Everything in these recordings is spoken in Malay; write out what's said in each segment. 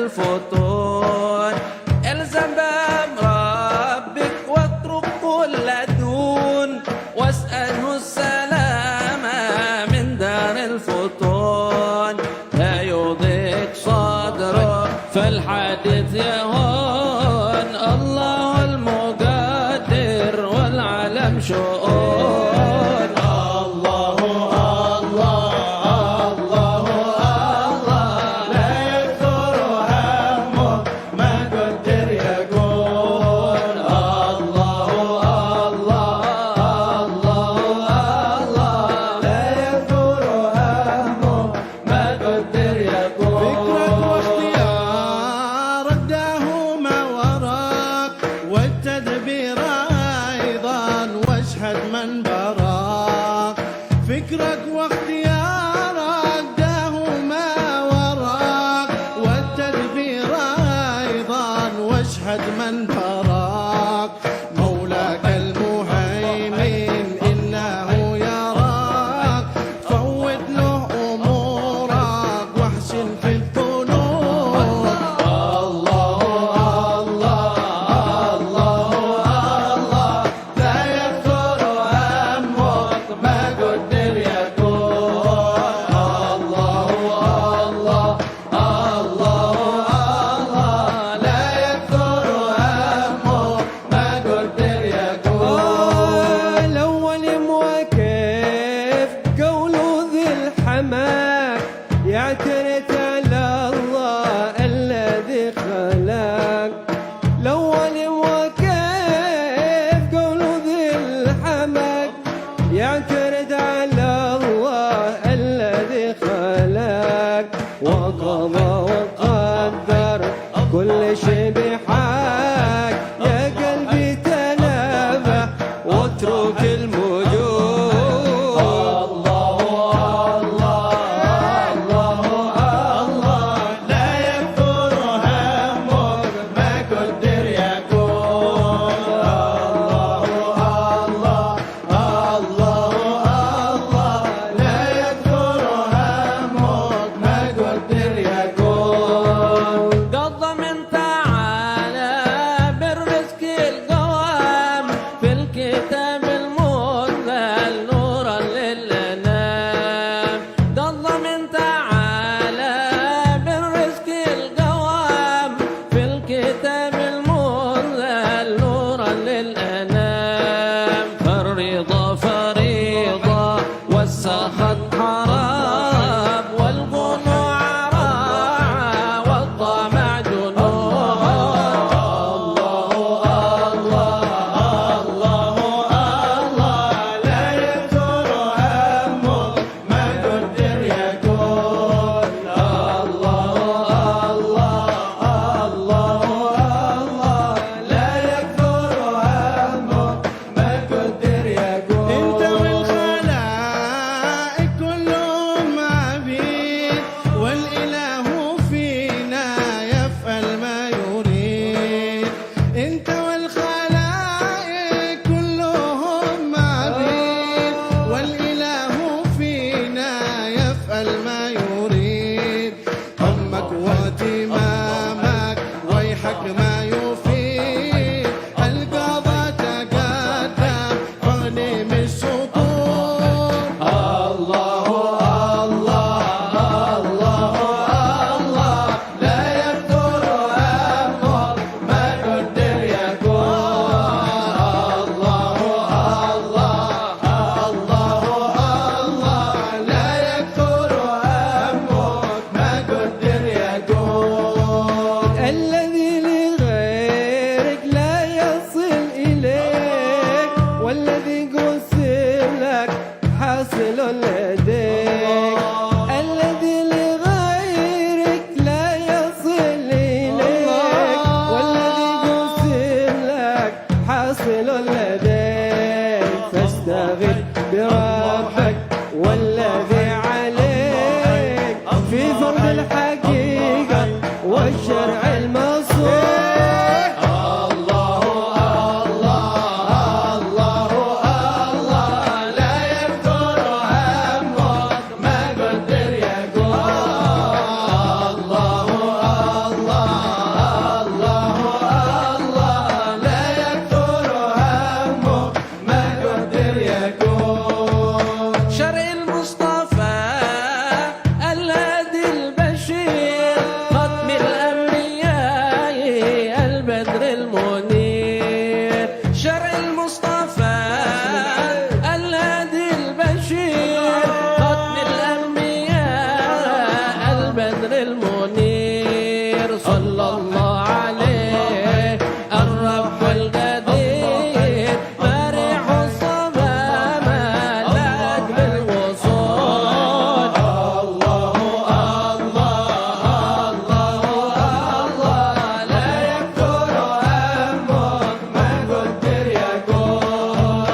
الفتون. الزم بربك واترك كل دون، واسأله السلامة من دار الفتون. لا يضيق صدرك فالحديث يهون، الله المقدر والعالم شؤون. فكرك واختيارك داهما وراك، والتدبير أيضا واشهد من براك. مولاك المهيمن إنه يراك، فوض له أمورك واحسن في الذنوب. الله الله الله الله، لا يكثر همك ما قدر يكون. الله الله الله الله، لا يكثر همك ما قدر يكون. الأول موقف قوله ذي الحماك، يعترف على الله الذي خلق. الأول موقف قوله ذي الحماك، يعترف على الله الذي خلق. وقضى وقدر كل شيء بحق، يا قلبي تنبه واترك المجون. لا يكثر همك ما قدر يكون. الله الله، لا يكثر همك ما قدر يكون. قضى من تعالى بالرزق القوام، في الكتاب المنزل نورا للأنام. قضى من تعالى بالرزق القوام، في الكتاب المنزل نورا للأنام. فالرضا فريضة والسخط حرام، والقنوع راعى والطمع جنون. لا يكثر همك ما قدر يكون. الله لا يكثر همك ما قدر يكون. انت والخلائق كلهم عبيد، والاله فينا يفعل ما يريد. انت والخلائق كلهم عبيد، والاله فينا يفعل ما يريد. همك واتمامك ويحك ما يفيد، القضاء تقدم فاغنم السطور. الله لا يكثر همك ما قدر يكون. لا يكثر همك ما قدر يكون. الذي لغيرك لا يصل إليك، والذي قسم لك حاصل لديك. الذي لغيرك لا يصل إليك، والذي قسم لك حاصل لديك. فاستغل بربك والذي عليك، في فرض الحقيقة والشرع المصون. لا يكثر همك ما قدر يكون. الله البدر المنير صلى الله عليه الرب القدير فرح الصمام لك بالوصول الله الله الله لا يكثر همك ما قدر يكون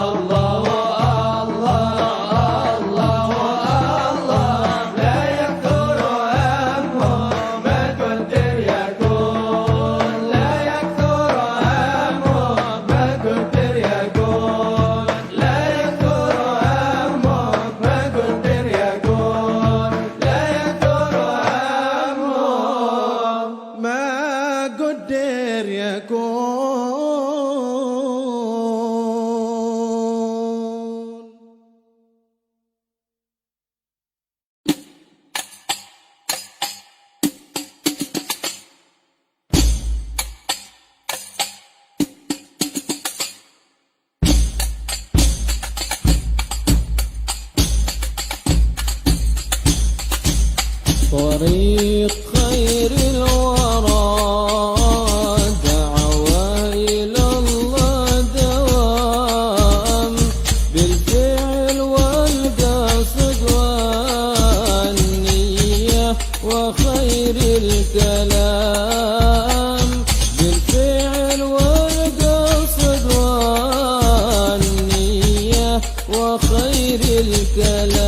الله الله لا يكثر همك ما قدر يكون لا يكثر همك ما قدر يكون لا يكثر همك ما قدر يكون لا يكثر همك ما قدر يكون. طريق خير الورى دعوة إلى الله دوام بالفعل والقصد والنية وخير الكلام بالفعل والقصد والنية وخير الكلام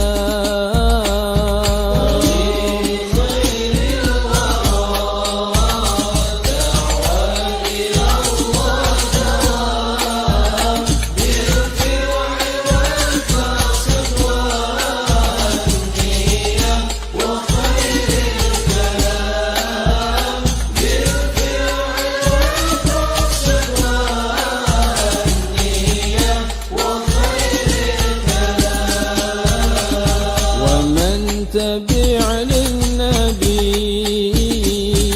ومن تبع للنبي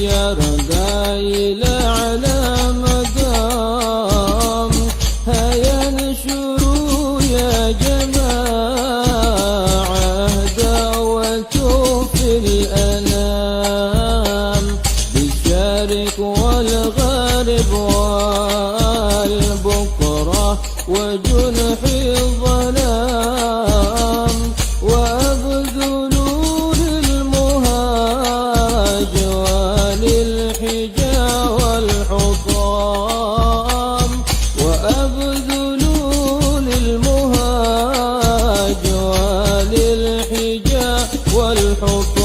يرقى إلى على مقام هيا انشروا يا جماعة دعوة في الأنام بالشرق والغرب والبكرة وجنح الظلام وأبذلوا للمهاج وللحجا والحطام وأبذلوا للمهاج وللحجا والحطام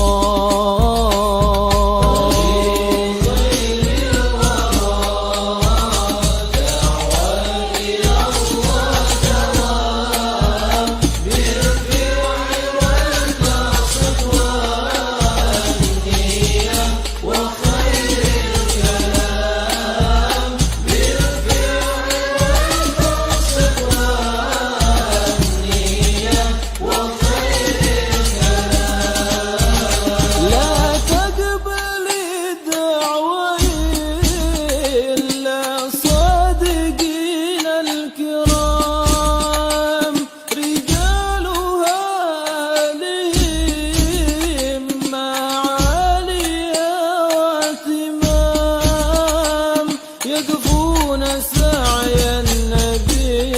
لا تقبل الدعوة إلا صادقين الكرام رجالها لهم معالي واتمام يقفون سعي النبي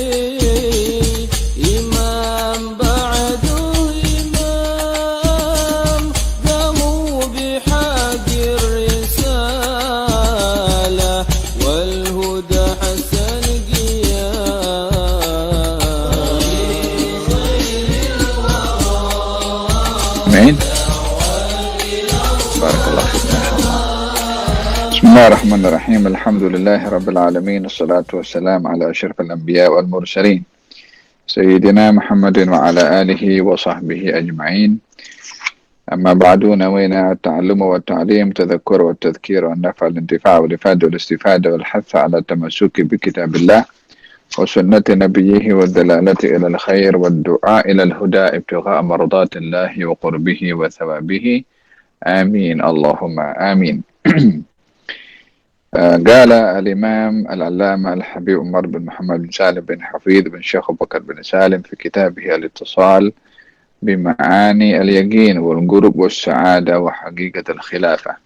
إمام بعده إمام قاموا بحق الرسالة والهدى حسن قيام آمين. بارك الله فيك ما شاء الله. بسم الله الرحمن الرحيم. الحمد لله رب العالمين، الصلاة والسلام على أشرف الأنبياء والمرسلين سيدنا محمد وعلى آله وصحبه أجمعين. أما بعد، نوينا التعلم والتعليم، تذكر والتذكير والنفع والانتفاع والإفادة والاستفادة والحث على التمسك بكتاب الله وسنة نبيه والدلالة إلى الخير والدعاء إلى الهدى ابتغاء مرضات الله وقربه وثوابه. آمين اللهم آمين. قال الإمام العلامة الحبيب عمر بن محمد بن سالم بن حفيظ بن شيخ أبو بكر بن سالم في كتابه الاتصال بمعاني اليقين والقرب والسعادة وحقيقة الخلافة،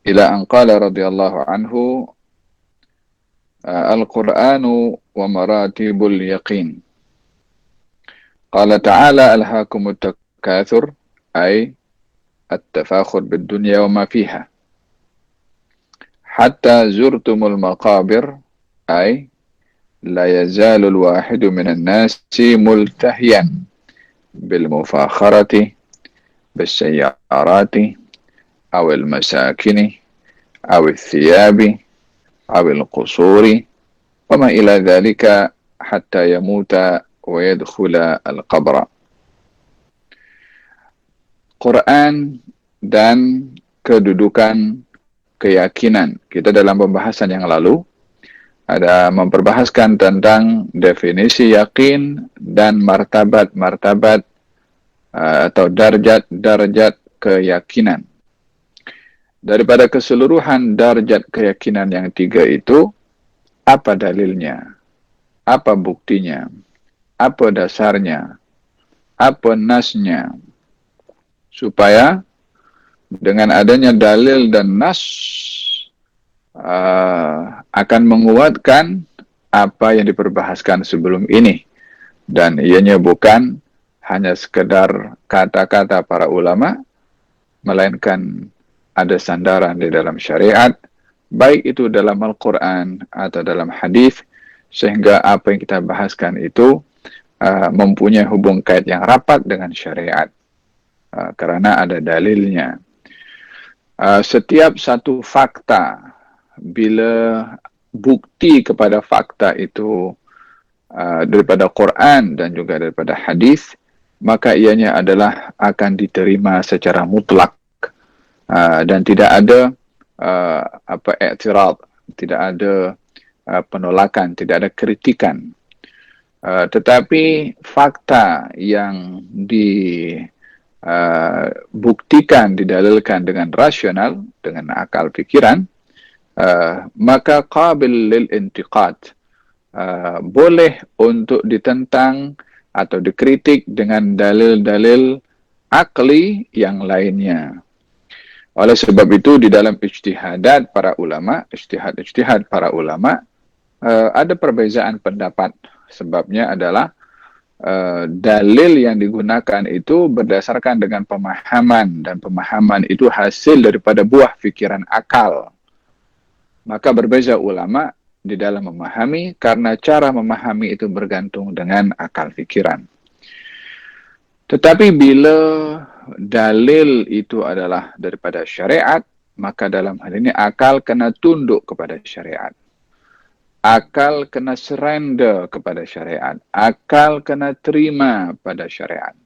إلى أن قال رضي الله عنه: القرآن ومراتب اليقين. قال تعالى: ألهاكم التكاثر، أي التفاخر بالدنيا وما فيها، حتى زرتم المقابر، أي لا يزال الواحد من الناس ملتهيا بالمفاخرة بالسيارات أو المساكن أو الثياب أو القصور وما إلى ذلك حتى يموت ويدخل القبر. Quran dan kedudukan keyakinan. Kita dalam pembahasan yang lalu ada memperbahaskan tentang definisi yakin dan martabat-martabat atau darjat-darjat keyakinan. Daripada keseluruhan darjat keyakinan yang 3 itu, apa dalilnya? Apa buktinya? Apa dasarnya? Apa nasnya? Supaya dengan adanya dalil dan nas akan menguatkan apa yang diperbahaskan sebelum ini, dan ianya bukan hanya sekedar kata-kata para ulama, melainkan ada sandaran di dalam syariat, baik itu dalam Al-Quran atau dalam hadis, sehingga apa yang kita bahaskan itu mempunyai hubung kait yang rapat dengan syariat, karena ada dalilnya. Setiap satu fakta, bila bukti kepada fakta itu daripada Quran dan juga daripada hadis, maka ianya adalah akan diterima secara mutlak, dan tidak ada i'tirad, tidak ada penolakan, tidak ada kritikan. Tetapi fakta yang dibuktikan, didalilkan dengan rasional, dengan akal pikiran, maka qabil lil intiqad, boleh untuk ditentang atau dikritik dengan dalil-dalil akli yang lainnya. Oleh sebab itu, di dalam ijtihad para ulama, ada perbezaan pendapat. Sebabnya adalah dalil yang digunakan itu berdasarkan dengan pemahaman, dan pemahaman itu hasil daripada buah fikiran akal. Maka berbeza ulama di dalam memahami, karena cara memahami itu bergantung dengan akal fikiran. Tetapi bila dalil itu adalah daripada syariat, maka dalam hal ini akal kena tunduk kepada syariat. Akal kena surrender kepada syariat. Akal kena terima pada syariat.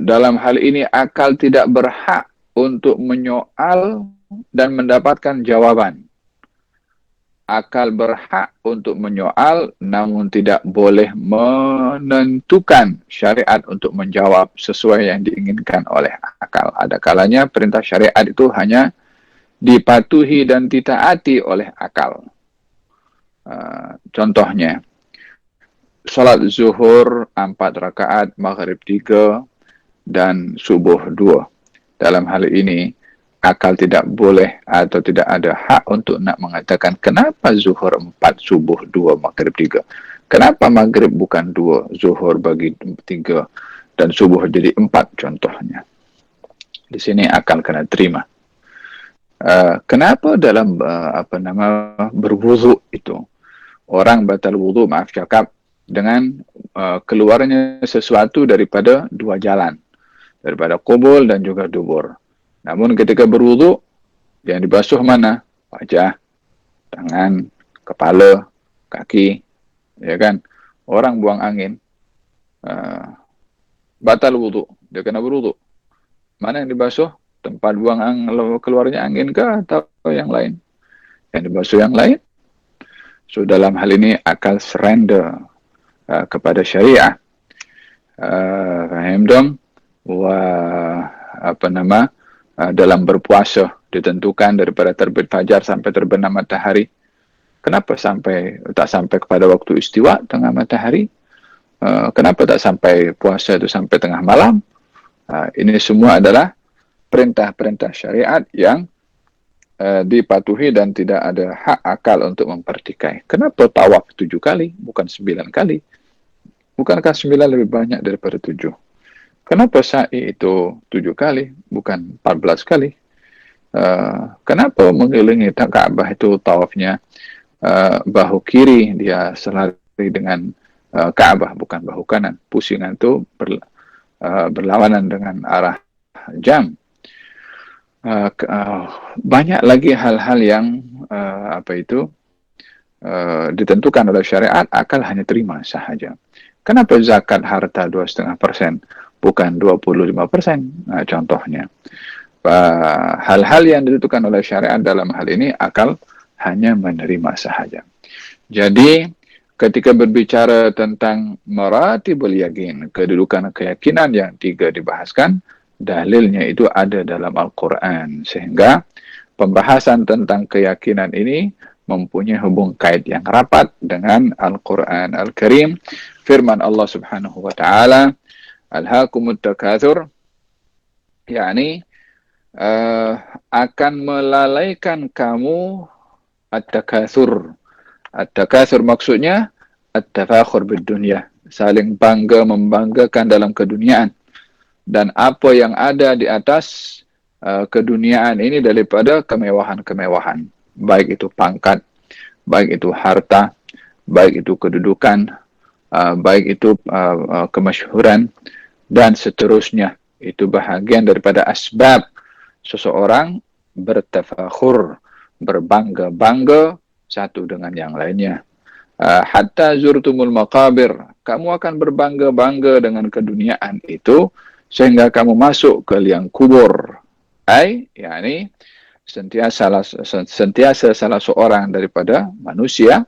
Dalam hal ini akal tidak berhak untuk menyoal dan mendapatkan jawaban. Akal berhak untuk menyoal, namun tidak boleh menentukan syariat untuk menjawab sesuai yang diinginkan oleh akal. Ada kalanya perintah syariat itu hanya dipatuhi dan ditaati oleh akal. Contohnya, salat zuhur 4 rakaat, maghrib 3, dan subuh 2. Dalam hal ini, akal tidak boleh atau tidak ada hak untuk nak mengatakan kenapa zuhur 4, subuh 2, maghrib 3. Kenapa maghrib bukan 2, zuhur bagi 3, dan subuh jadi 4 contohnya. Di sini akal kena terima. Kenapa dalam berwudu itu orang batal wudu, maaf cakap, dengan keluarnya sesuatu daripada 2 jalan, daripada qubul dan juga dubur. Namun ketika berwudu, yang dibasuh mana? Wajah, tangan, kepala, kaki, ya kan? Orang buang angin, batal wudu, dia kena berwudu. Mana yang dibasuh? Tempat buang keluarnya angin kah atau yang lain? Yang dibasuh yang lain. So dalam hal ini akal surrender kepada syariah. Faham dong? Dalam berpuasa ditentukan daripada terbit fajar sampai terbenam matahari. Kenapa tak sampai kepada waktu istiwa tengah matahari? kenapa tak sampai puasa itu sampai tengah malam? Ini semua adalah perintah-perintah syariat yang dipatuhi dan tidak ada hak akal untuk mempertikai. Kenapa tawaf 7 kali, bukan 9 kali? Bukankah 9 lebih banyak daripada 7? Kenapa sa'i itu 7 kali, bukan 14 kali? Kenapa mengelilingi Ka'bah itu tawafnya bahu kiri, dia selari dengan Ka'bah, bukan bahu kanan. Pusingan itu berlawanan dengan arah jam. Banyak lagi hal-hal yang ditentukan oleh syariat, akal hanya terima sahaja. Kenapa zakat harta 2,5%, bukan 25%? Contohnya, hal-hal yang ditentukan oleh syariat dalam hal ini, akal hanya menerima sahaja. Jadi, ketika berbicara tentang maratibul yakin, kedudukan keyakinan yang 3 dibahaskan, dalilnya itu ada dalam Al-Quran. Sehingga pembahasan tentang keyakinan ini mempunyai hubung kait yang rapat dengan Al-Quran Al-Karim. Firman Allah Subhanahu wa ta'ala, Alhaakumut takatsur, yakni akan melalaikan kamu at-takatsur. At-takatsur maksudnya at-tafakhur bid-dunya, saling bangga membanggakan dalam keduniaan. Dan apa yang ada di atas keduniaan ini daripada kemewahan-kemewahan, baik itu pangkat, baik itu harta, baik itu kedudukan, baik itu kemasyhuran, dan seterusnya. Itu bahagian daripada asbab seseorang bertafakhur, berbangga-bangga satu dengan yang lainnya. Hatta zurtumul maqabir, kamu akan berbangga-bangga dengan keduniaan itu sehingga kamu masuk ke liang kubur. Yani sentiasa salah seorang daripada manusia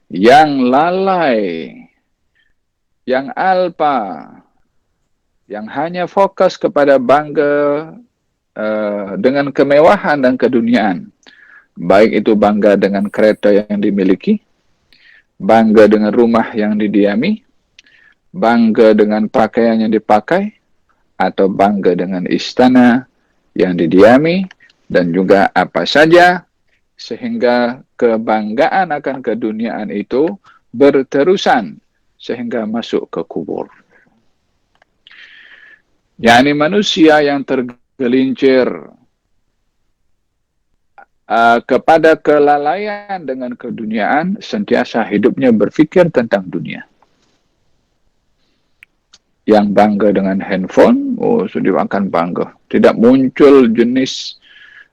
yang lalai, yang alpa, yang hanya fokus kepada bangga dengan kemewahan dan keduniaan. Baik itu bangga dengan kereta yang dimiliki, bangga dengan rumah yang didiami, bangga dengan pakaian yang dipakai, atau bangga dengan istana yang didiami, dan juga apa saja, sehingga kebanggaan akan keduniaan itu berterusan sehingga masuk ke kubur. yakni manusia yang tergelincir kepada kelalaian dengan keduniaan, sentiasa hidupnya berfikir tentang dunia. Yang bangga dengan handphone, sudah akan bangga. Tidak muncul jenis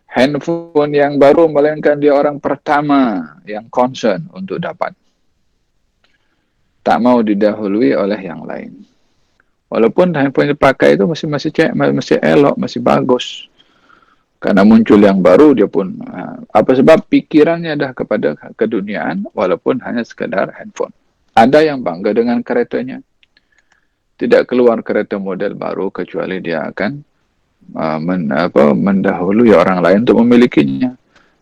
handphone yang baru, melainkan dia orang pertama yang concern untuk dapat. Tak mau didahului oleh yang lain. Walaupun handphone yang dipakai itu masih elok, masih bagus. Karena muncul yang baru, dia pun apa sebab pikirannya dah kepada keduniaan, walaupun hanya sekadar handphone. Ada yang bangga dengan keretanya. Tidak keluar kereta model baru kecuali dia akan mendahului orang lain untuk memilikinya,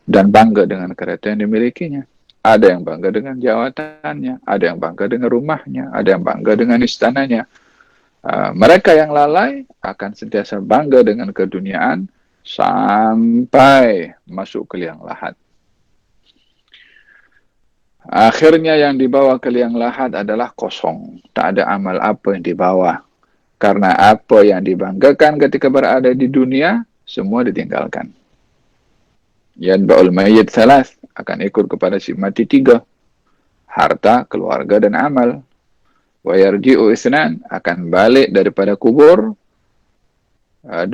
dan bangga dengan kereta yang dimilikinya. Ada yang bangga dengan jawatannya, ada yang bangga dengan rumahnya, ada yang bangga dengan istananya. Mereka yang lalai akan sentiasa bangga dengan keduniaan sampai masuk ke liang lahat. Akhirnya yang dibawa ke liang lahat adalah kosong. Tak ada amal apa yang dibawa. Karena apa yang dibanggakan ketika berada di dunia, semua ditinggalkan. Yanba'ul mayyit salas, akan ikut kepada si mati 3. Harta, keluarga, dan amal. Wa yarji'u isnan, akan balik daripada kubur 2.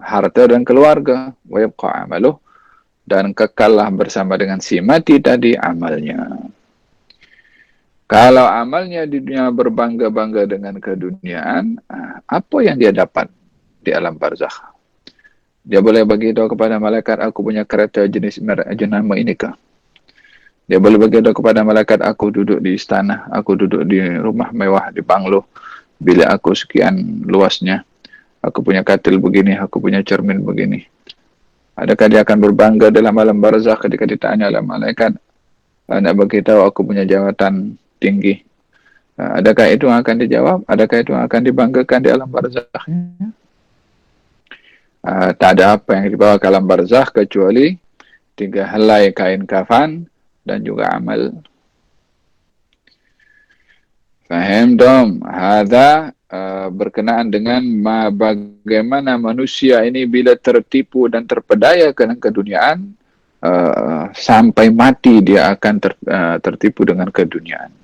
Harta dan keluarga. Wa yabqa amaluh, dan kekallah bersama dengan si mati tadi amalnya. Kalau amalnya di dunia berbangga-bangga dengan keduniaan, apa yang dia dapat di alam barzakh? Dia boleh beritahu kepada malaikat, aku punya kereta jenis jenama ini kah? Dia boleh beritahu kepada malaikat, aku duduk di istana, aku duduk di rumah mewah, di banglo, bilik aku sekian luasnya, aku punya katil begini, aku punya cermin begini. Adakah dia akan berbangga dalam alam barzakh ketika ditanya oleh malaikat, nak beritahu aku punya jawatan tinggi, Adakah itu yang akan dijawab? Adakah itu yang akan dibanggakan di alam barzakhnya? Tak ada apa yang dibawa ke alam barzakh kecuali 3 helai kain kafan dan juga amal. Faham dong? Hadza berkenaan dengan bagaimana manusia ini bila tertipu dan terpedaya dengan keduniaan, sampai mati dia akan tertipu dengan keduniaan.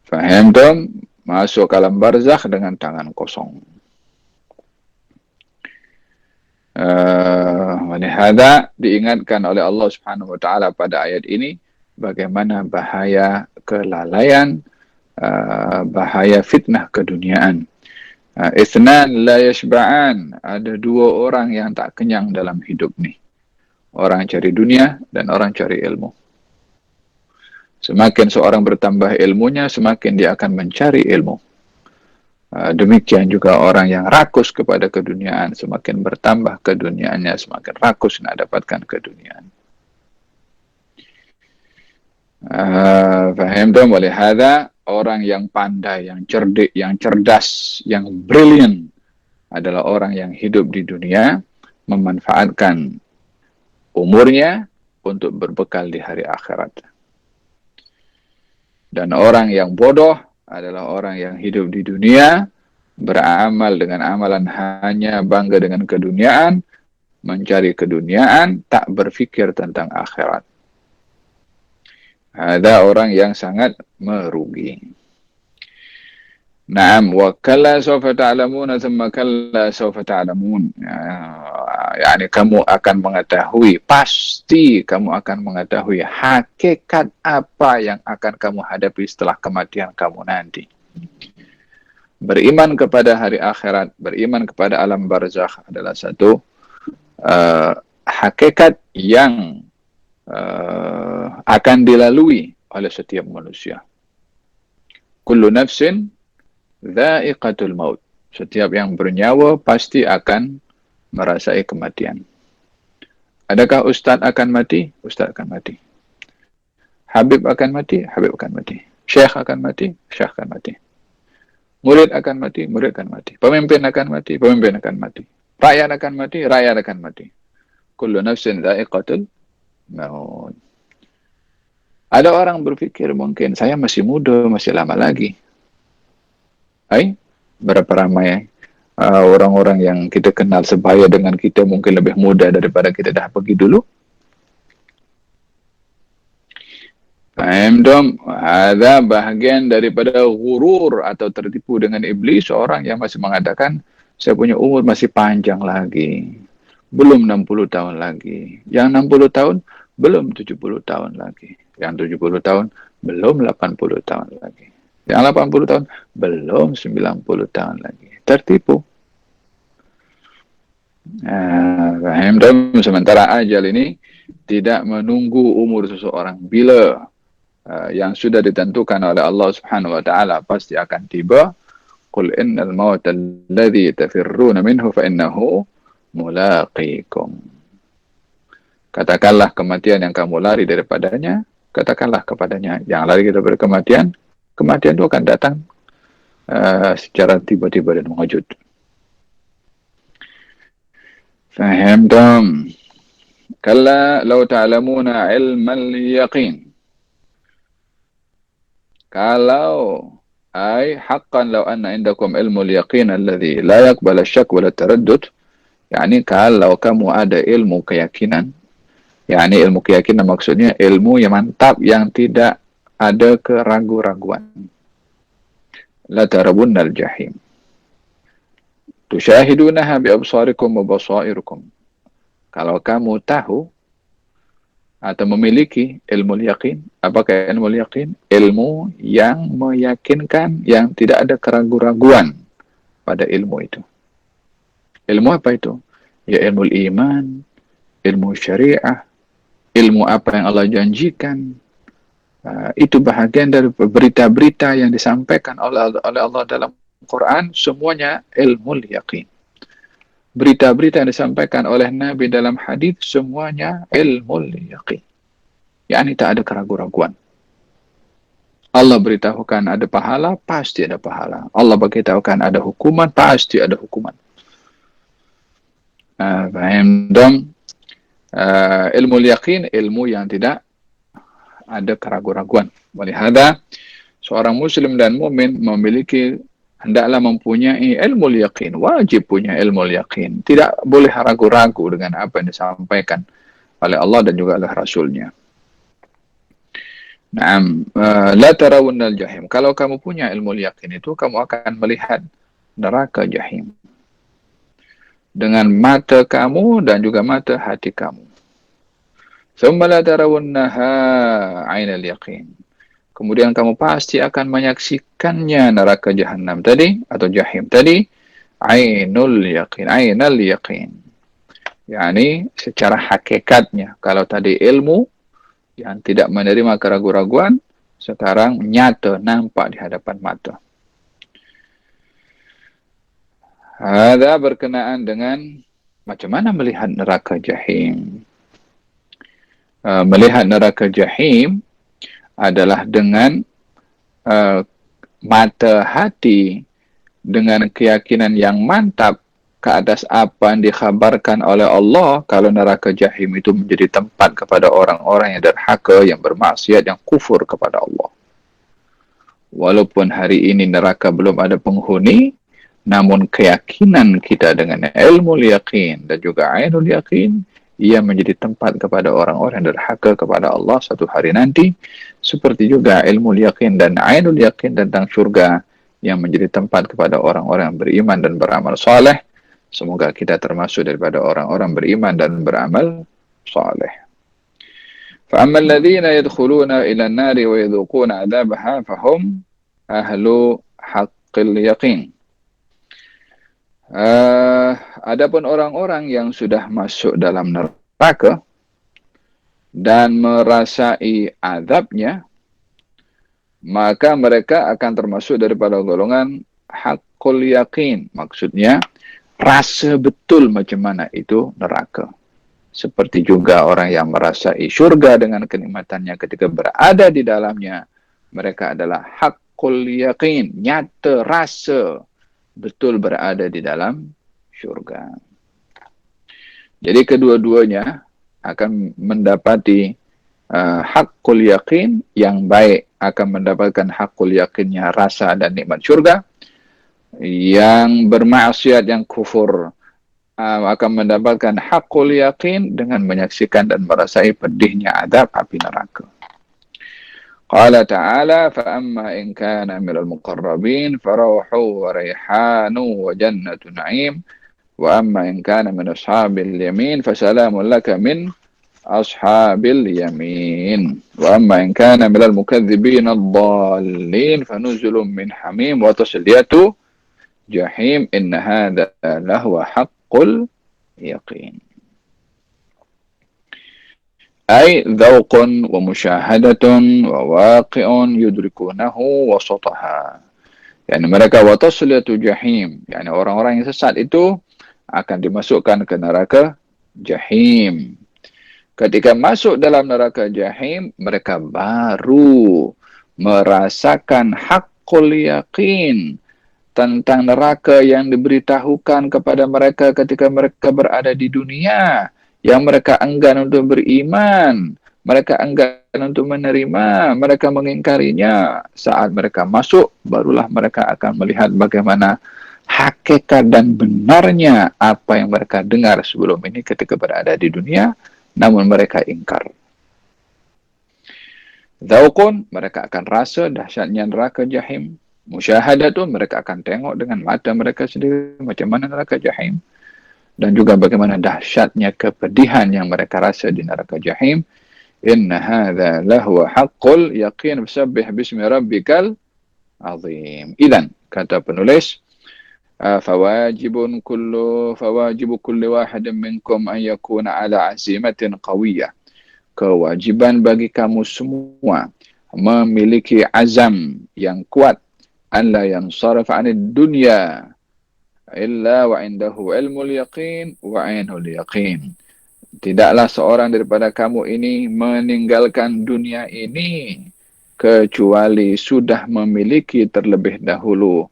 Faham dong? Masuk alam barzakh dengan tangan kosong. Walihada diingatkan oleh Allah Subhanahu wa taala pada ayat ini bagaimana bahaya kelalaian, bahaya fitnah keduniaan. Itsnan la yashba'an, ada 2 orang yang tak kenyang dalam hidup ni. Orang cari dunia dan orang cari ilmu. Semakin seorang bertambah ilmunya, semakin dia akan mencari ilmu. Demikian juga orang yang rakus kepada keduniaan, semakin bertambah keduniaannya, semakin rakus nak dapatkan keduniaan. Faham tu? Oleh hadza, orang yang pandai, yang cerdik, yang cerdas, yang brilliant adalah orang yang hidup di dunia, memanfaatkan umurnya untuk berbekal di hari akhirat. Dan orang yang bodoh adalah orang yang hidup di dunia, beramal dengan amalan hanya bangga dengan keduniaan, mencari keduniaan, tak berfikir tentang akhirat. Ada orang yang sangat merugi. Naam, wa kalla sawfa ta'lamun thumma kalla sawfa ta'lamun. Yani kamu akan mengetahui, pasti kamu akan mengetahui hakikat apa yang akan kamu hadapi setelah kematian kamu nanti. Beriman kepada hari akhirat, beriman kepada alam barzakh adalah satu hakikat yang akan dilalui oleh setiap manusia. Kullu nafsin dha'iqatul maut. Setiap yang bernyawa pasti akan merasai kematian. Adakah Ustaz akan mati? Ustaz akan mati. Habib akan mati? Habib akan mati. Syekh akan mati? Syekh akan mati. Murid akan mati? Murid akan mati. Pemimpin akan mati? Pemimpin akan mati. Rakyat akan mati? Rakyat akan mati. Kullu nafsin dha'iqatul maut. Ada orang berfikir mungkin saya masih muda, masih lama lagi. Berapa ramai orang-orang yang kita kenal sebaya dengan kita mungkin lebih muda daripada kita dah pergi dulu. Faham dong? Ada bahagian daripada ghurur atau tertipu dengan iblis, orang yang masih mengatakan saya punya umur masih panjang lagi, belum 60 tahun lagi. Yang 60 tahun belum 70 tahun lagi. Yang 70 tahun belum 80 tahun lagi. Yang 80 tahun belum 90 tahun lagi. Tertipu. Faham dong? Sementara ajal ini tidak menunggu umur seseorang. Bila yang sudah ditentukan oleh Allah Subhanahu wa taala pasti akan tiba. Qul innal mauta alladhi tafirruna minhu fa innahu mulaqikum. Katakanlah kematian yang kamu lari daripadanya, katakanlah kepadanya yang lari daripada kematian, kematian itu akan datang secara tiba-tiba dan mengejut. Faham dong? Kalla law ta'lamuna ilmal yaqin. Kalau haqqan law anna indakum ilmul yaqin alladhi la yaqbal asyak wa la taraddud. Yani kalau kamu ada ilmu keyakinan, yani ilmu keyakinan maksudnya ilmu yang mantap yang tidak ada keraguan-raguan. La tarabunnal jahim. Tusyahidunaha bi absarikum wa basairukum. Kalau kamu tahu atau memiliki ilmu yakin, apakah ilmu yakin? Ilmu yang meyakinkan, yang tidak ada keraguan-raguan pada ilmu itu. Ilmu apa itu? Ya ilmu iman, ilmu syariah, ilmu apa yang Allah janjikan. Itu bahagian dari berita-berita yang disampaikan oleh Allah dalam Quran, semuanya ilmu yakin. Berita-berita yang disampaikan oleh Nabi dalam hadis semuanya ilmu yakin. Yani tak ada keraguan-raguan. Allah beritahukan ada pahala, pasti ada pahala. Allah beritahukan ada hukuman, pasti ada hukuman. Faham dong? Ilmu yaqin, ilmu yang tidak ada keraguan-raguan. Walihada, seorang muslim dan mukmin memiliki, hendaklah mempunyai ilmu yaqin, wajib punya ilmu yaqin. Tidak boleh ragu-ragu dengan apa yang disampaikan oleh Allah dan juga oleh Rasulnya. Naam, la tarawunnal jahim. Kalau kamu punya ilmu yaqin itu, kamu akan melihat neraka jahim dengan mata kamu dan juga mata hati kamu. Thumma la tarawunnaha 'ainal yaqin. Kemudian kamu pasti akan menyaksikannya neraka Jahannam tadi atau Jahim tadi, ainul yaqin, ainal yaqin. Yani secara hakikatnya. Kalau tadi ilmu yang tidak menerima keraguan-raguan, sekarang nyata nampak di hadapan mata. Ada berkenaan dengan macam mana melihat neraka Jahim. Melihat neraka Jahim adalah dengan mata hati, dengan keyakinan yang mantap ke atas apa yang dikhabarkan oleh Allah, kalau neraka Jahim itu menjadi tempat kepada orang-orang yang derhaka, yang bermaksiat, yang kufur kepada Allah. Walaupun hari ini neraka belum ada penghuni, namun keyakinan kita dengan ilmu yaqin dan juga ainul yaqin, ia menjadi tempat kepada orang-orang yang derhaka kepada Allah satu hari nanti. Seperti juga ilmu yaqin dan ainul yaqin tentang syurga yang menjadi tempat kepada orang-orang yang beriman dan beramal saleh. Semoga kita termasuk daripada orang-orang beriman dan beramal saleh. فَأَمَّا الَّذِينَ يَدْخُلُونَ إِلَى النَّارِ وَيَذُوقُونَ عَذَابَهَا فَهُمْ أَهْلُ حَقِّ الْيَقِينِ. Adapun orang-orang yang sudah masuk dalam neraka dan merasai azabnya, maka mereka akan termasuk daripada golongan haqqul yaqin. Maksudnya, rasa betul macam mana itu neraka. Seperti juga orang yang merasai syurga dengan kenikmatannya ketika berada di dalamnya, mereka adalah haqqul yaqin, nyata rasa betul berada di dalam syurga. Jadi kedua-duanya akan mendapati haqqul yaqin yang baik, akan mendapatkan haqqul yaqinnya rasa dan nikmat syurga. Yang bermaksiat, yang kufur, akan mendapatkan haqqul yaqin dengan menyaksikan dan merasai pedihnya azab api neraka. Qala ta'ala, fa'amma in kana minal muqarrabin farawhu wa rayhanu wa jannatu na'im wa amma in kana min ashabil yamin fasalamun laka min ashabil yamin wa amma in kana minal mukadzibin ad-dallin fanuzulun min hamim wa tasliyatu jahim inna hadha lahuwa haqqul yaqin. Ay dhawqun wa musyahadatun wa waqi'un yudrikunahu wasataha. Yani mereka watasliyatu jahim, yani orang-orang yang sesat itu akan dimasukkan ke neraka jahim. Ketika masuk dalam neraka jahim, mereka baru merasakan haqqul yaqin tentang neraka yang diberitahukan kepada mereka ketika mereka berada di dunia, yang mereka enggan untuk beriman, mereka enggan untuk menerima, mereka mengingkarinya. Saat mereka masuk, barulah mereka akan melihat bagaimana hakikat dan benarnya apa yang mereka dengar sebelum ini ketika berada di dunia, namun mereka ingkar. Dzauqun, mereka akan rasa dahsyatnya neraka jahim. Musyahadatun, mereka akan tengok dengan mata mereka sendiri macam mana neraka jahim. Dan juga bagaimana dahsyatnya kepedihan yang mereka rasa di neraka jahim. Inna hadza lahu haqqul yaqin fasabbih bismi rabbikal azim. Idzan, kata penulis, fawajibu kulli wahidin minkum an yakuna ala azimatin qawiyyah. Kewajiban bagi kamu semua memiliki azam yang kuat, an la yansarif 'anid dunya illa wa indahu ilmul yaqin wa ainul yaqin. Tidaklah seorang daripada kamu ini meninggalkan dunia ini kecuali sudah memiliki terlebih dahulu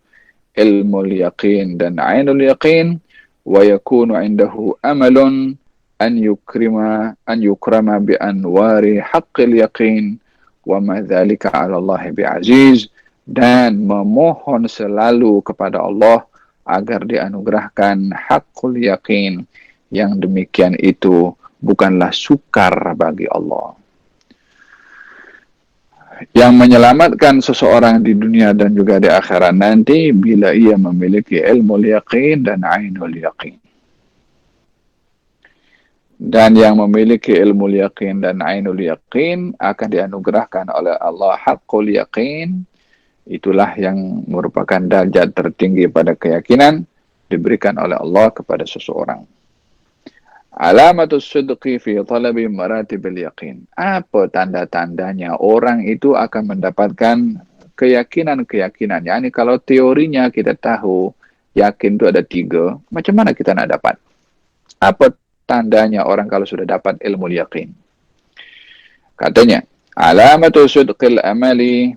ilmu yaqin dan ainul yaqin, wa yakunu indahu amalun an yukrama bi anwari haqqil yaqin wa ma dzalika 'ala Allah bi'aziz, dan memohon selalu kepada Allah agar dianugerahkan haqqul yaqin, yang demikian itu bukanlah sukar bagi Allah. Yang menyelamatkan seseorang di dunia dan juga di akhirat nanti bila ia memiliki ilmu yaqin dan ainul yaqin. Dan yang memiliki ilmu yaqin dan ainul yaqin akan dianugerahkan oleh Allah haqqul yaqin. Itulah yang merupakan derajat tertinggi pada keyakinan diberikan oleh Allah kepada seseorang. Alamatus sidqi fi talabi maratibil yaqin. Apa tanda-tandanya orang itu akan mendapatkan keyakinan-keyakinan? Yani kalau teorinya kita tahu yakin itu ada 3, macam mana kita nak dapat? Apa tandanya orang kalau sudah dapat ilmu yaqin? Katanya, alamatus sidqil amali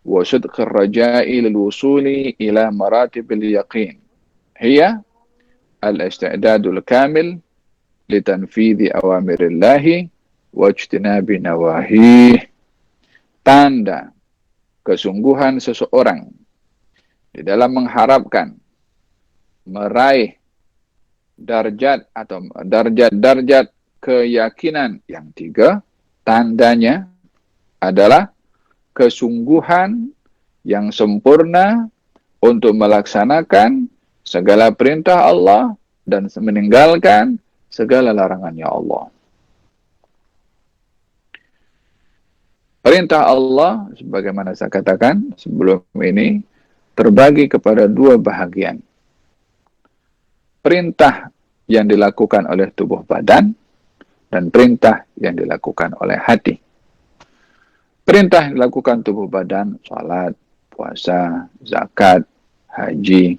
wa sidqir raja'i lil wusuli ila maratibil yaqin hiya al-istidadul kamil litanfidhi awamirillahi wajtinabi nawahih. Tanda kesungguhan seseorang di dalam mengharapkan meraih darjat atau darjat keyakinan yang 3, tandanya adalah kesungguhan yang sempurna untuk melaksanakan segala perintah Allah dan meninggalkan segala larangannya Allah. Perintah Allah, sebagaimana saya katakan sebelum ini, terbagi kepada 2 bahagian. Perintah yang dilakukan oleh tubuh badan dan perintah yang dilakukan oleh hati. Perintah yang dilakukan tubuh badan, salat, puasa, zakat, haji,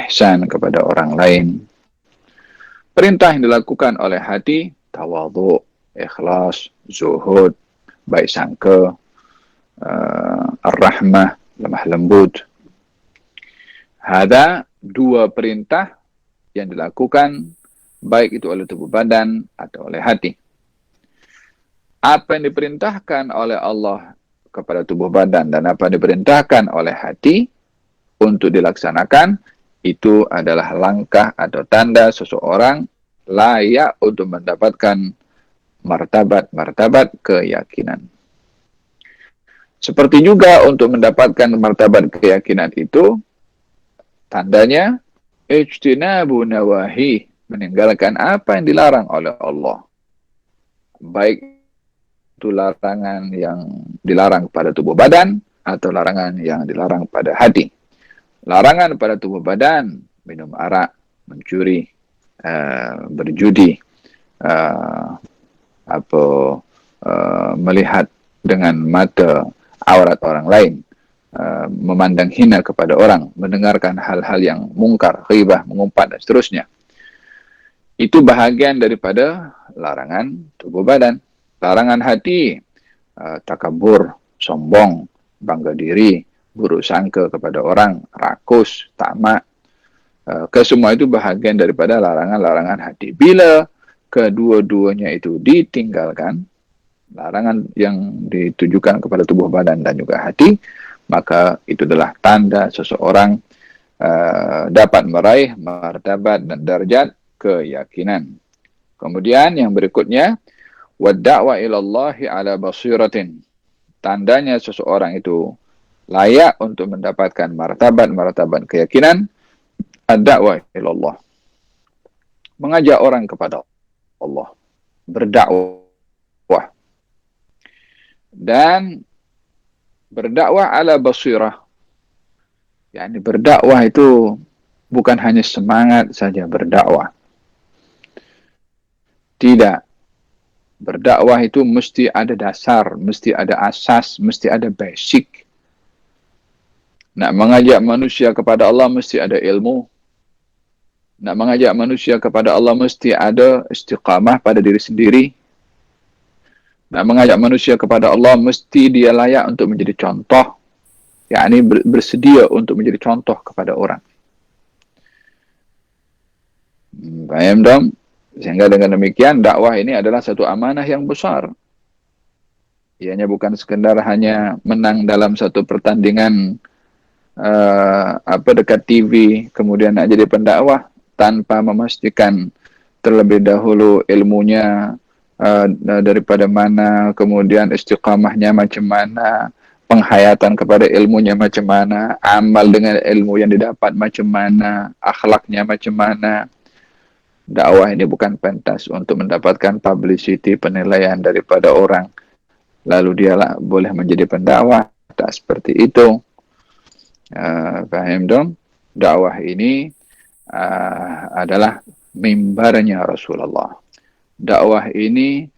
ihsan kepada orang lain. Perintah yang dilakukan oleh hati, tawadhu, ikhlas, zuhud, baik sangka, ar-rahmah, lemah lembut. Ada 2 perintah yang dilakukan baik itu oleh tubuh badan atau oleh hati. Apa yang diperintahkan oleh Allah kepada tubuh badan dan apa yang diperintahkan oleh hati untuk dilaksanakan, itu adalah langkah atau tanda seseorang layak untuk mendapatkan martabat-martabat keyakinan. Seperti juga untuk mendapatkan martabat keyakinan itu, tandanya ijtinabu nawahi, meninggalkan apa yang dilarang oleh Allah. Baik itu larangan yang dilarang pada tubuh badan atau larangan yang dilarang pada hati. Larangan pada tubuh badan, minum arak, mencuri, berjudi, melihat dengan mata aurat orang lain, memandang hina kepada orang, mendengarkan hal-hal yang mungkar, ghibah, mengumpat dan seterusnya. Itu bahagian daripada larangan tubuh badan. Larangan hati, takabur, sombong, bangga diri, buruk sangka kepada orang, rakus, tamak. Kesemua itu bahagian daripada larangan-larangan hati. Bila kedua-duanya itu ditinggalkan, larangan yang ditujukan kepada tubuh badan dan juga hati, maka itu adalah tanda seseorang dapat meraih martabat dan darjat keyakinan. Kemudian yang berikutnya, wadda'wa ilallahi ala basiratin. Tandanya seseorang itu layak untuk mendapatkan martabat-martabat keyakinan, ad-da'wa ilallah. Mengajak orang kepada Allah, berdakwah. Dan berdakwah ala basirah. Yani berdakwah itu bukan hanya semangat saja berdakwah. Tidak. Berdakwah itu mesti ada dasar, mesti ada asas, mesti ada basic. Nak mengajak manusia kepada Allah mesti ada ilmu. Nak mengajak manusia kepada Allah mesti ada istiqamah pada diri sendiri. Nak mengajak manusia kepada Allah, mesti dia layak untuk menjadi contoh. Yakni bersedia untuk menjadi contoh kepada orang. Faham dong? Sehingga dengan demikian, dakwah ini adalah satu amanah yang besar. Ianya bukan sekadar hanya menang dalam satu pertandingan dekat TV, kemudian nak jadi pendakwah tanpa memastikan terlebih dahulu ilmunya daripada mana, kemudian istiqamahnya macam mana, penghayatan kepada ilmunya macam mana, amal dengan ilmu yang didapat macam mana, akhlaknya macam mana. Dakwah ini bukan pentas untuk mendapatkan publicity, penilaian daripada orang, lalu dia boleh menjadi pendakwah. Tak seperti itu. Faham dong? Dakwah ini adalah mimbarnya Rasulullah. Dakwah ini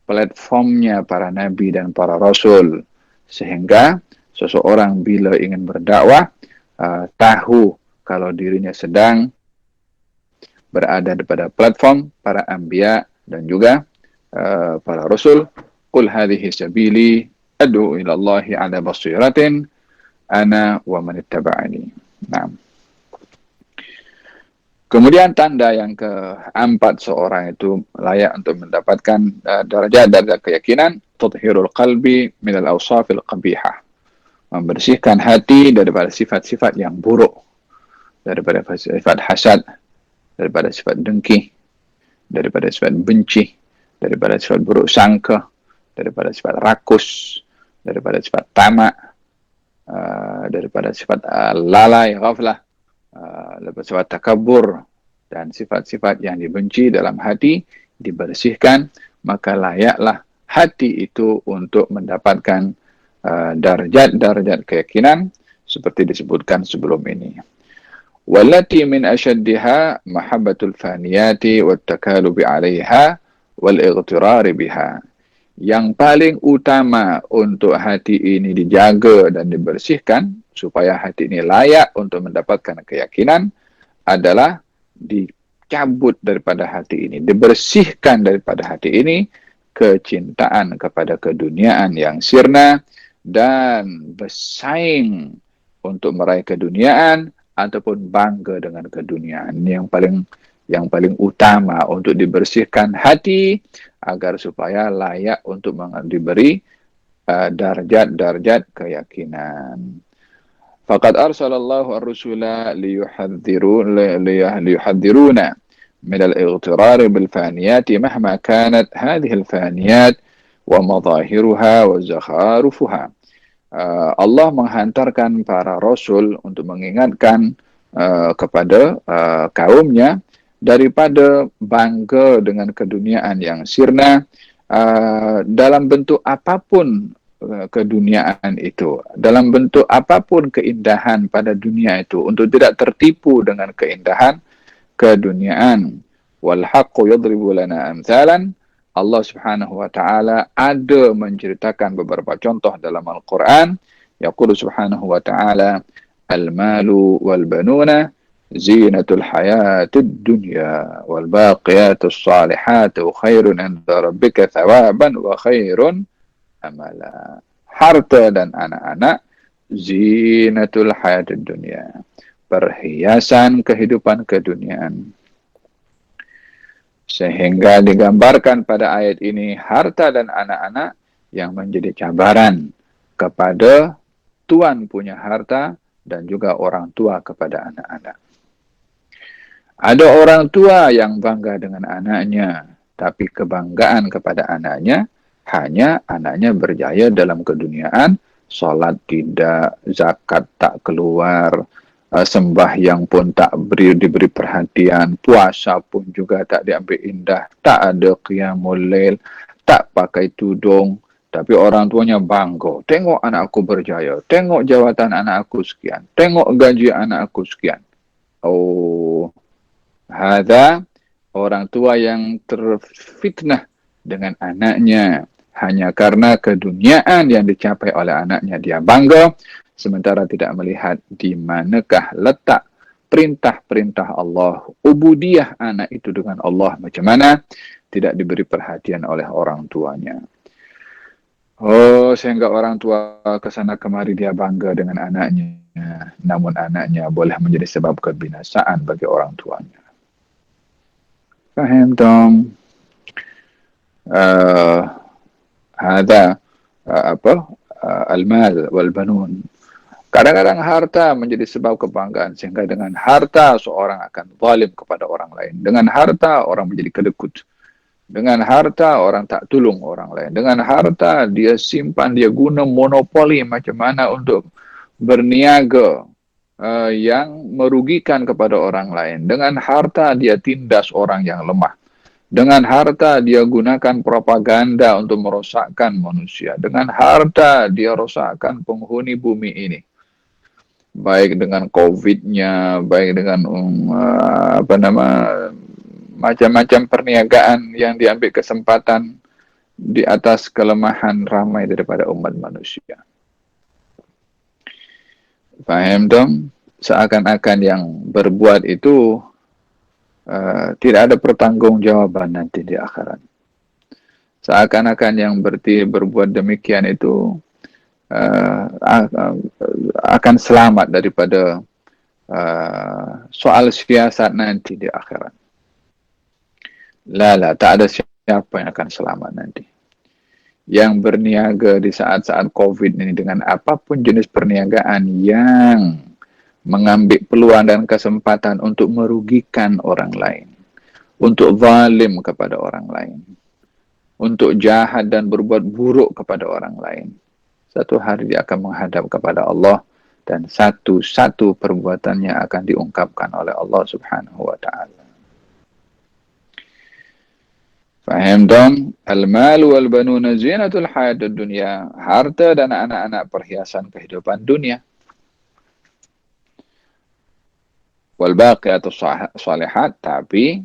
platformnya para nabi dan para rasul, sehingga seseorang bila ingin berdakwah tahu kalau dirinya sedang berada pada platform para anbiya dan juga para rasul. Qul hadhihi sabili ad'u ila Allah ala basiratin ana wa man ittaba'ani. Nah. Kemudian tanda yang keempat seorang itu layak untuk mendapatkan darajat keyakinan, tathhirul qalbi min al-awsafil qabihah. Membersihkan hati daripada sifat-sifat yang buruk, daripada sifat hasad, daripada sifat dengki, daripada sifat benci, daripada sifat buruk sangka, daripada sifat rakus, daripada sifat tamak, daripada sifat lalai, ghaflah, daripada sifat takabur, dan sifat-sifat yang dibenci dalam hati dibersihkan, maka layaklah hati itu untuk mendapatkan darjat-darjat keyakinan seperti disebutkan sebelum ini. Wallati min ashaddiha mahabbatul faniyati wattakalubi 'alaiha wal ightirari biha. Yang paling utama untuk hati ini dijaga dan dibersihkan supaya hati ini layak untuk mendapatkan keyakinan adalah dicabut daripada hati ini, dibersihkan daripada hati ini kecintaan kepada keduniaan yang sirna dan bersaing untuk meraih keduniaan ataupun bangga dengan keduniaan. Ini yang paling utama untuk dibersihkan hati agar supaya layak untuk diberi darjat-darjat keyakinan. Faqad arsalallahu ar-rusula liyuhadziruna min al-ightirar bil faniyat mahma kanat hadhihi al-faniyat wa madhahiruha wa zakharufuha. Allah menghantarkan para rasul untuk mengingatkan kepada kaumnya daripada bangga dengan keduniaan yang sirna dalam bentuk apapun keduniaan itu, dalam bentuk apapun keindahan pada dunia itu, untuk tidak tertipu dengan keindahan keduniaan. Wal haqqu yadribu lana amthalan. Allah Subhanahu wa taala ada menceritakan beberapa contoh dalam Al-Qur'an. Yaqulu Subhanahu wa taala, al-malu wal banuna zinatul hayatid dunya wal baqiyatus salihatu khairun 'inda rabbika thawaban wa khairun amala. Harta dan anak-anak zinatul hayatid dunya, perhiasan kehidupan keduniaan. Sehingga digambarkan pada ayat ini harta dan anak-anak yang menjadi cabaran kepada tuan punya harta dan juga orang tua kepada anak-anak. Ada orang tua yang bangga dengan anaknya, tapi kebanggaan kepada anaknya hanya anaknya berjaya dalam keduniaan, solat tidak, zakat tak keluar, sembahyang pun tak diberi perhatian, puasa pun juga tak diambil indah, tak ada qiyamul lail, tak pakai tudung, tapi orang tuanya bangga. Tengok anak aku berjaya, tengok jawatan anak aku sekian, tengok gaji anak aku sekian. Oh, hadza orang tua yang terfitnah dengan anaknya hanya karena keduniaan yang dicapai oleh anaknya dia bangga, sementara tidak melihat di manakah letak perintah-perintah Allah, ubudiyah anak itu dengan Allah macam mana, tidak diberi perhatian oleh orang tuanya. Oh, sehingga orang tua ke sana kemari dia bangga dengan anaknya. Namun anaknya boleh menjadi sebab kebinasaan bagi orang tuanya. Faham, Tom? Ada al-mal wal banun. Kadang-kadang harta menjadi sebab kebanggaan, sehingga dengan harta seorang akan zalim kepada orang lain. Dengan harta orang menjadi kedekut. Dengan harta orang tak tolong orang lain. Dengan harta dia simpan, dia guna monopoli macam mana untuk berniaga yang merugikan kepada orang lain. Dengan harta dia tindas orang yang lemah. Dengan harta dia gunakan propaganda untuk merosakkan manusia. Dengan harta dia rosakkan penghuni bumi ini. Baik dengan COVID-nya, baik dengan macam-macam perniagaan yang diambil kesempatan di atas kelemahan ramai daripada umat manusia. Faham, dong? Seakan-akan yang berbuat itu tidak ada pertanggungjawaban nanti di akhirat. Seakan-akan yang berbuat demikian itu akan selamat daripada soal siasat nanti di akhirat. Tak ada siapa yang akan selamat nanti. Yang berniaga di saat-saat COVID ini dengan apapun jenis perniagaan yang mengambil peluang dan kesempatan untuk merugikan orang lain, untuk zalim kepada orang lain, untuk jahat dan berbuat buruk kepada orang lain, satu hari dia akan menghadap kepada Allah dan satu-satu perbuatannya akan diungkapkan oleh Allah Subhanahu wa ta'ala. Faham, dong? Al-mal wal banuna zinatul hayatid dunya. Harta dan anak-anak perhiasan kehidupan dunia. Wal baqiyatus shalihat, tapi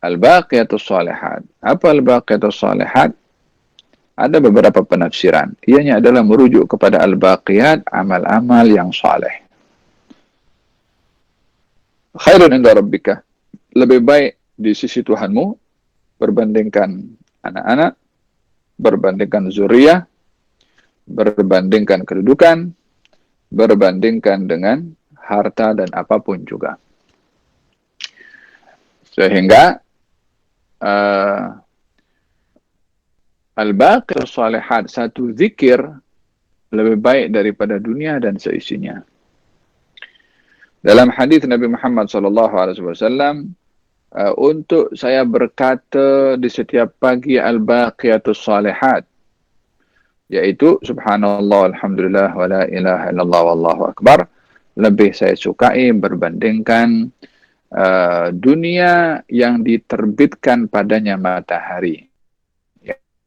al-baqiyatus shalihat. Apa al-baqiyatus shalihat? Ada beberapa penafsiran. Ianya adalah merujuk kepada al-baqiyat, amal-amal yang saleh. Khairun inda rabbika. Lebih baik di sisi Tuhanmu berbandingkan anak-anak, berbandingkan zuriyah, berbandingkan kedudukan, berbandingkan dengan harta dan apapun juga. Sehingga al-baqir salihat, satu zikir lebih baik daripada dunia dan seisinya. Dalam hadis Nabi Muhammad SAW, untuk saya berkata di setiap pagi al-baqiyatus salihat, yaitu subhanallah, alhamdulillah, wa la ilaha illallah, wallahu akbar, lebih saya sukai berbandingkan dunia yang diterbitkan padanya matahari.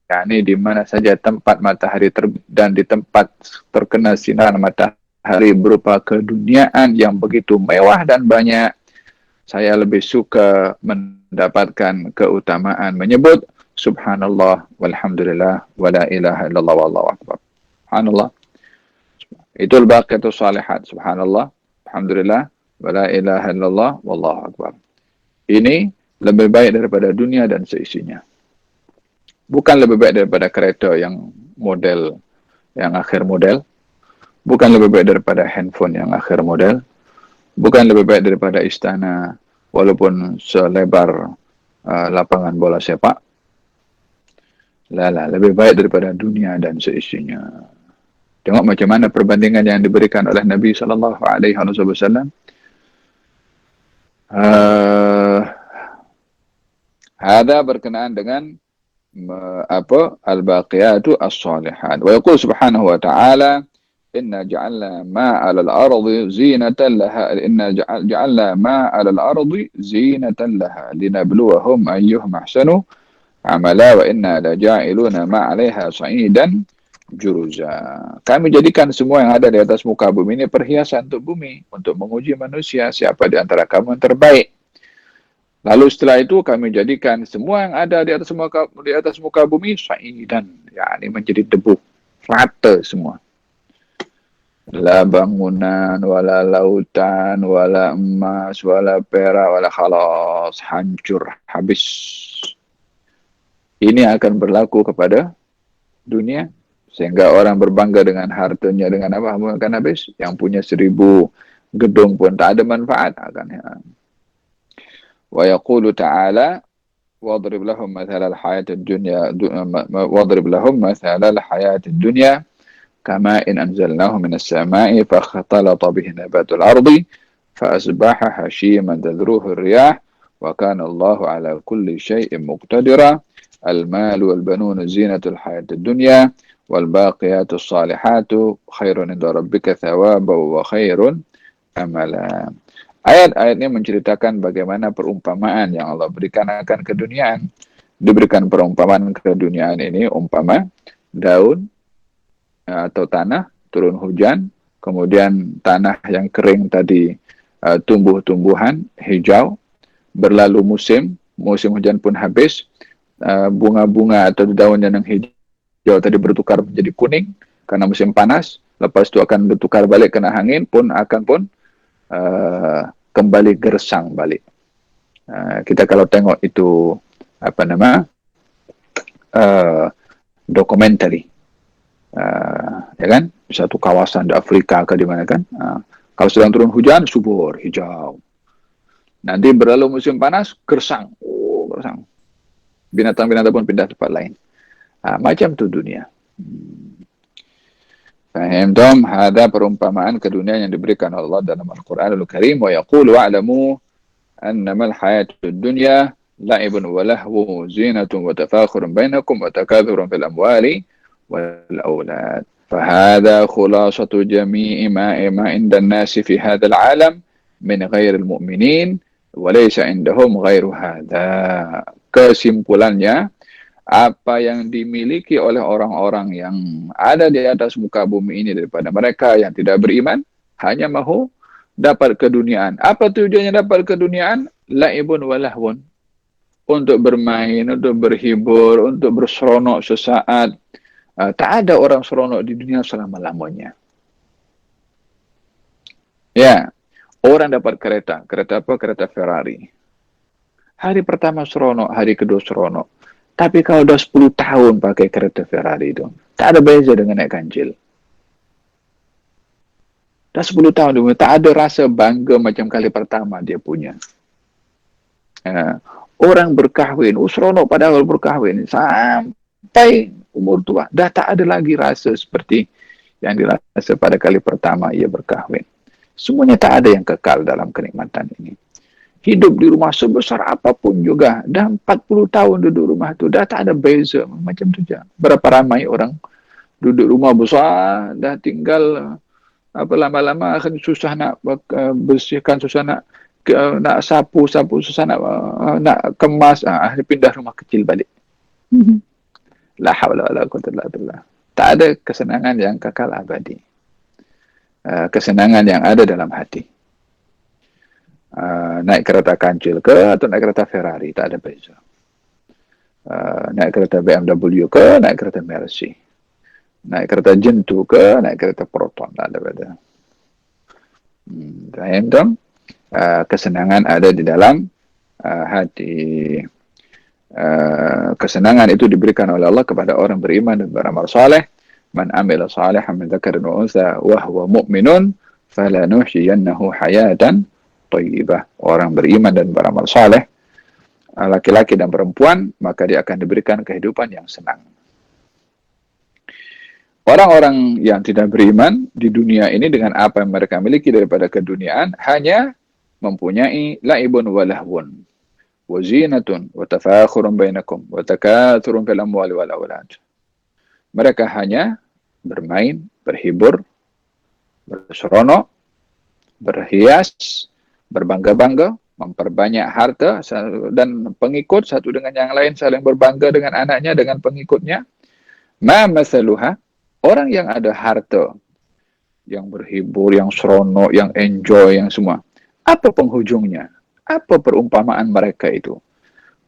yakni di mana saja tempat matahari terbit dan di tempat terkena sinar matahari berupa keduniaan yang begitu mewah dan banyak, saya lebih suka mendapatkan keutamaan menyebut subhanallah walhamdulillah wa la ilaha illallah wallahu akbar. Subhanallah, itu al-baqiyatus salihat, subhanallah, alhamdulillah, wa la ilaha illallah wallahu akbar. Ini lebih baik daripada dunia dan seisinya. Bukan lebih baik daripada kereta yang model, yang akhir model. Bukan lebih baik daripada handphone yang akhir model. Bukan lebih baik daripada istana walaupun selebar lapangan bola sepak. Lebih baik daripada dunia dan seisinya. Tengok macam mana perbandingan yang diberikan oleh Nabi SAW. Ada berkenaan dengan al-baqiyatu as-salihat. Wa yaqul subhanahu wa ta'ala, inna ja'alna ma 'alal ardi zinatan laha, inna ja'alna ma 'alal ardi zinatan laha linabluwahum ayyuhum ahsanu amala wa inna la ja'iluna ma 'alaiha sa'idan juruza. Kami jadikan semua yang ada di atas muka bumi ini perhiasan untuk bumi, untuk menguji manusia siapa di antara kamu yang terbaik. Lalu setelah itu kami jadikan semua yang ada di atas muka bumi sa'idan, yakni menjadi debu, rata semua. La bangunan, wala lautan, wala emas, wala perak, wala khalas, hancur, habis. Ini akan berlaku kepada dunia Sehingga orang berbangga dengan hartanya, dengan apa akan habis. Yang punya 1000 gedung pun tak ada manfaat akan. Wa yaqulu ta'ala واضرب لهم مثل الحياة الدنيا واضرب لهم مثل الحياة الدنيا كماء أنزلناه من السماء فاختلط به نبات الأرض فأصبح هشيما تذروه الرياح وكان الله على كل شيء مقتدرا المال والبنون زينة الحياة الدنيا والباقيات الصالحات خير عند ربك ثوابا وخير أملا. Ayat-ayat ini menceritakan bagaimana perumpamaan yang Allah berikan akan keduniaan. Diberikan perumpamaan keduniaan ini umpama daun atau tanah, turun hujan, kemudian tanah yang kering tadi tumbuh-tumbuhan hijau, berlalu musim hujan pun habis, bunga-bunga atau daunnya yang hijau tadi bertukar menjadi kuning karena musim panas, lepas itu akan bertukar balik kena angin pun kembali gersang balik. Kita kalau tengok itu dokumentari, ya kan, satu kawasan di Afrika ke di mana kan, kalau sedang turun hujan subur hijau, nanti berlalu musim panas gersang, gersang, binatang-binatang pun pindah tempat lain. Macam tu dunia. Faham tom? Ada perumpamaan ke dunia yang diberikan Allah dalam Al-Quranul Karim. Wa yaqulu wa'lamu annama al-hayatud dunya la'ibun wa lahwu zinatun wa tafakhurun bainakum wa takathurun fil amwali wal awlad. Fahada khulasatu jami'i ma inda an-nasi fi hadzal 'alam min ghairil mu'minin wa laysa 'indahum ghairu hadza. Kesimpulannya, apa yang dimiliki oleh orang-orang yang ada di atas muka bumi ini daripada mereka yang tidak beriman, hanya mahu dapat keduniaan. Apa tujuannya dapat keduniaan? La'ibun walahwun. Untuk bermain, untuk berhibur, untuk berseronok sesaat. Tak ada orang seronok di dunia selama-lamanya. Ya, orang dapat kereta. Kereta apa? Kereta Ferrari. Hari pertama seronok, hari kedua seronok. Tapi kalau udah 10 tahun pakai kereta Ferrari itu, tak ada beza dengan naik kancil. Dah 10 tahun dulu, tak ada rasa bangga macam kali pertama dia punya. Orang berkahwin, seronok pada awal berkahwin, sampai umur tua, dah tak ada lagi rasa seperti yang dirasa pada kali pertama ia berkahwin. Semuanya tak ada yang kekal dalam kenikmatan ini. Hidup di rumah sebesar apapun juga, dah 40 tahun duduk rumah tu, dah tak ada beza, macam tu je. Berapa ramai orang duduk rumah besar, dah tinggal lama-lama akan susah nak bersihkan, susah nak sapu susah nak kemas, pindah rumah kecil balik. La haula wala quwwata illa billah. Tak ada kesenangan yang kekal abadi. Kesenangan yang ada dalam hati. Naik kereta kancil ke atau naik kereta Ferrari, tak ada beza. Naik kereta BMW ke, naik kereta Mercy, naik kereta Gentoo ke, naik kereta Proton, tak ada beza. Kesenangan ada di dalam hati. Kesenangan itu diberikan oleh Allah kepada orang beriman dan beramal saleh. Man amila salihan min dzakarin wa untha wa huwa mu'minun falanuhyiyannahu hayatan thayyibah. Orang beriman dan beramal saleh, laki-laki dan perempuan, maka dia akan diberikan kehidupan yang senang. Orang-orang yang tidak beriman di dunia ini dengan apa yang mereka miliki daripada keduniaan, hanya mempunyai la'ibun wa lahwun wa zinatun wa tafakhurun bainakum wa takathurun fil amwali wal awlad. Mereka hanya bermain, berhibur, berseronok, berhias, berbangga-bangga, memperbanyak harta dan pengikut satu dengan yang lain, saling berbangga dengan anaknya, dengan pengikutnya. Ma masaluha, orang yang ada harta, yang berhibur, yang seronok, yang enjoy, yang semua. Apa penghujungnya? Apa perumpamaan mereka itu?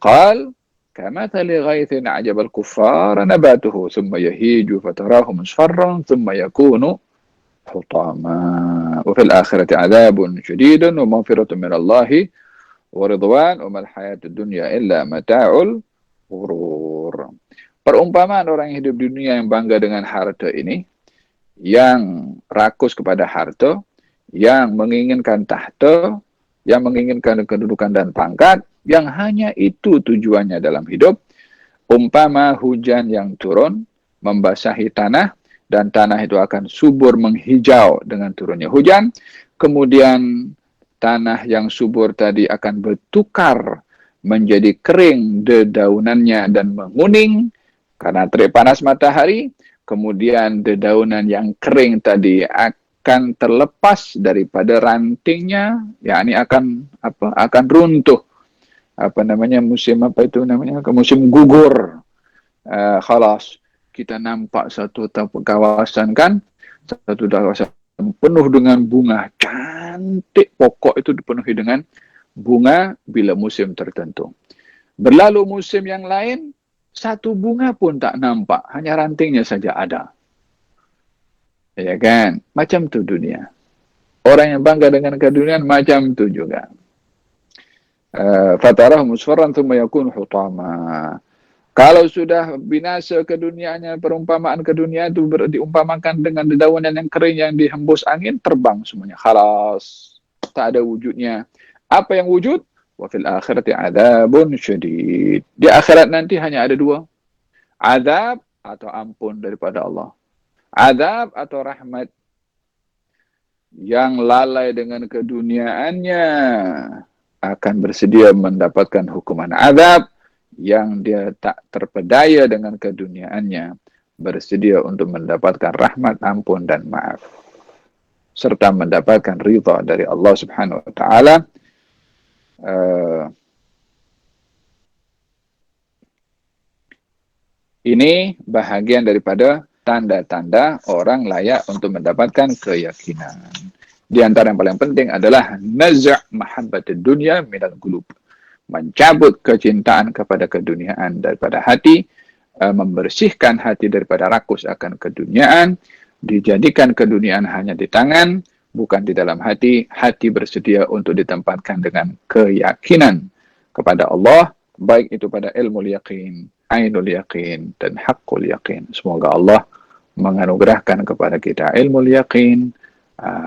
Qal kamathali ghaithin a'jabal kuffara nabatuhu thumma yahiju fatarahu musfarran thumma yakunu hutama wa fil akhirati 'adzabun syadidun wa maghfiratun minallahi wa ridwan wa mal hayatud dunya illa mata'ul ghurur. Perumpamaan orang yang hidup di dunia yang bangga dengan harta ini, yang rakus kepada harta, yang menginginkan tahta, yang menginginkan kedudukan dan pangkat, yang hanya itu tujuannya dalam hidup, umpama hujan yang turun, membasahi tanah, dan tanah itu akan subur menghijau dengan turunnya hujan, kemudian tanah yang subur tadi akan bertukar menjadi kering dedaunannya dan menguning, karena terik panas matahari, kemudian dedaunan yang kering tadi akan terlepas daripada rantingnya, yakni akan runtuh. Musim musim gugur. Khalas, kita nampak satu kawasan kan, satu kawasan penuh dengan bunga cantik, pokok itu dipenuhi dengan bunga bila musim tertentu. Berlalu musim yang lain, satu bunga pun tak nampak, hanya rantingnya saja ada. Ya kan? Macam tu dunia. Orang yang bangga dengan keduniaan macam tu juga. Fatarah musfarran thumma yakun hutama. Kalau sudah binasa keduniaannya, perumpamaan kedunia itu diumpamakan dengan dedaunan yang kering yang dihembus angin, terbang semuanya. Khalas. Tak ada wujudnya. Apa yang wujud? Wa fil akhirati adzabun syadid. Di akhirat nanti hanya ada dua. Azab atau ampun daripada Allah. Azab atau rahmat. Yang lalai dengan keduniaannya akan bersedia mendapatkan hukuman azab. Yang dia tak terpedaya dengan keduniaannya bersedia untuk mendapatkan rahmat, ampun dan maaf. Serta mendapatkan ridha dari Allah Subhanahu wa taala. Ini bahagian daripada tanda-tanda orang layak untuk mendapatkan keyakinan. Di antara yang paling penting adalah naz'a mahabbatid dunya minal qulub. Mencabut kecintaan kepada keduniaan daripada hati, membersihkan hati daripada rakus akan keduniaan, dijadikan keduniaan hanya di tangan, bukan di dalam hati. Hati bersedia untuk ditempatkan dengan keyakinan kepada Allah, baik itu pada ilmu yaqin, ainul yaqin, dan haqqul yaqin. Semoga Allah menganugerahkan kepada kita ilmu yaqin,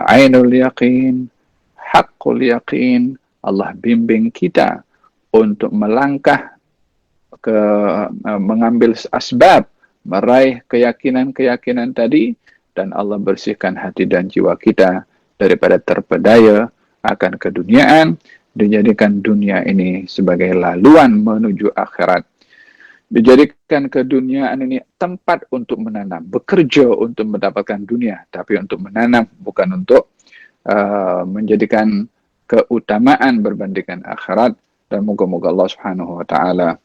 ainul yaqin, haqqul yaqin. Allah bimbing kita untuk melangkah mengambil asbab, meraih keyakinan-keyakinan tadi, dan Allah bersihkan hati dan jiwa kita daripada terpedaya akan keduniaan, dijadikan dunia ini sebagai laluan menuju akhirat. Dijadikan keduniaan ini tempat untuk menanam, bekerja untuk mendapatkan dunia, tapi untuk menanam, bukan untuk menjadikan keutamaan berbandingkan akhirat. Dan moga-moga Allah Subhanahu wa taala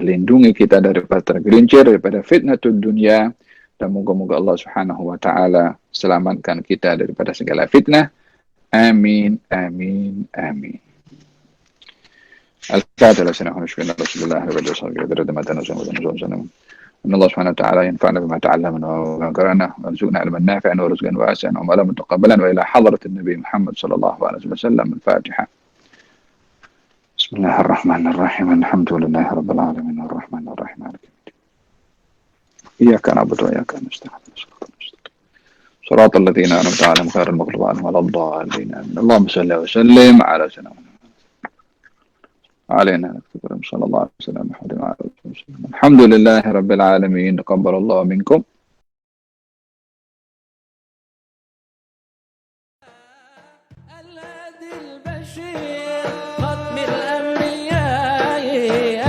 lindungi kita daripada tergelincir daripada fitnatud dunia, dan moga-moga Allah Subhanahu wa taala selamatkan kita daripada segala fitnah. Amin, amin, amin. Al-Fatihah. Rasulullah أن الله سبحانه وتعالى ينفعنا بما تعلمنا وما قرأنا وارزقنا علما نافعا ورزقا واسعا وعملا متقبلا وإلى حضرة النبي محمد صلى الله عليه وسلم. الفاتحة. بسم الله الرحمن الرحيم. الحمد لله رب العالمين الرحمن الرحيم مالك يوم الدين. إياك نعبد وإياك نستعين صراط الذين أنعمت عليهم غير المغضوب عليهم ولا الضالين. اللهم صل وسلم على سيدنا محمد علينا نكتب صلى الله عليه وسلم. الحمد لله رب العالمين. تقبل الله منكم. الهادي البشير ختم الأنبياء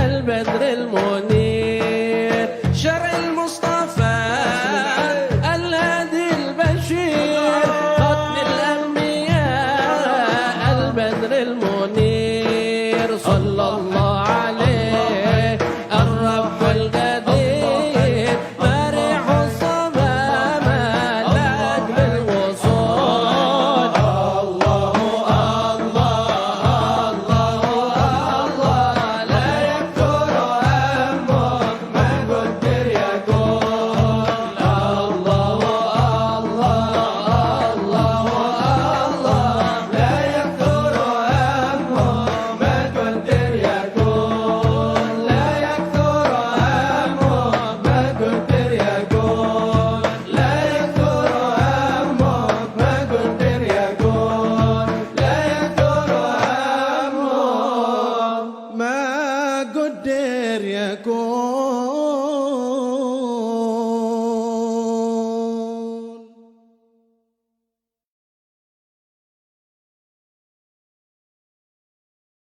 البدر المنير شرع المصطفى الهادي البشير ختم الأنبياء البدر المنير صلى الله عليه الرب القدير مريح الصمام ملاك بالوصول. الله الله الله لا يكثر همه ما قدر يقول. الله الله الله لا يكثر همه ما قدر يقول. يعلمون